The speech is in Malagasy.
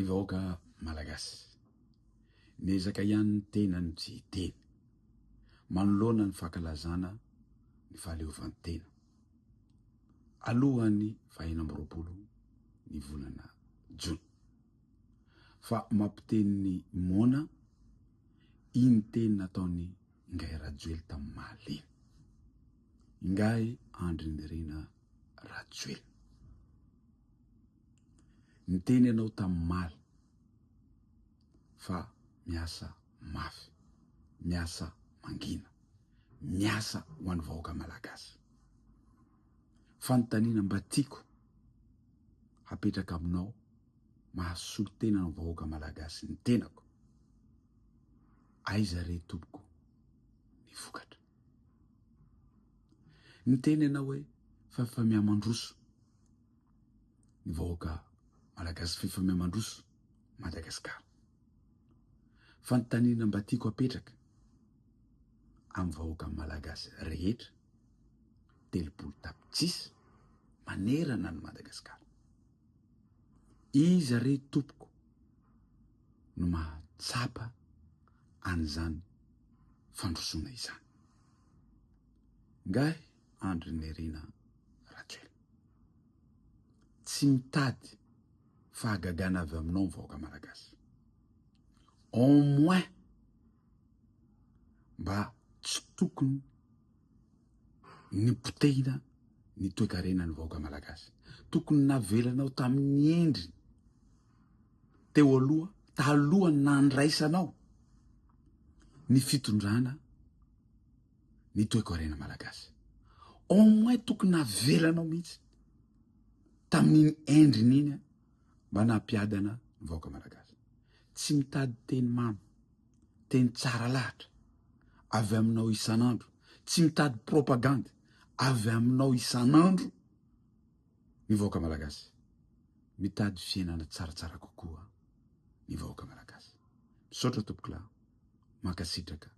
Ny vahoaka malagasy niezaka ihany ny tenany tsy teny manoloana ny fankalazana ny fahaleovantena alohany 2020 ny volana Jona fa mampiteny ny Mona iny teny nataony Ngai Rajoely tamin'ny Mahaliana Ngai Andry Nirina Rajoely ny teny anao tamin'ny maly fa miasa mafy miasa mangina miasa ho an'ny vahoaka malagasy fanontaniana mba tiako hapetraka aminao mahasolo tena ny vahoaka malagasy ny tenako aiza re tompoko ny vokatra ny teny anao hoe fifamiamandroso ny vahoaka malagasy fifamiamandroso Madagasikara fanontaniana mba tiako hapetraka amin'ny vahoaka malagasy rehetra 30 tapitrisa manerana ny Madagasikara iza re tompoko no mahatsapa an'izany fandrosoana izany Ngai Andry Nirina Rajoely tsy mitady fahagagana avy aminao ny vahoaka malagasy au moins mba tsy tokony ny potehina ny toe-karena ny vahoaka malagasy tokony navelanao tamin'ny endriny teo aloha taloha nandraisanao ny fitondrana ny toe-karena malagasy au moins tokony navelanao mihitsy tamin'ny endriny iny mba nampiadana ny vahoaka malagasy tsy mitady teny mamy teny tsara lahatra avy aminao isanandro tsy mitady propagande avy aminao isanandro ny vahoaka malagasy mitady fiainana tsaratsara kokoa ny vahoaka malagasy misaotra tompoko lahy mankasitraka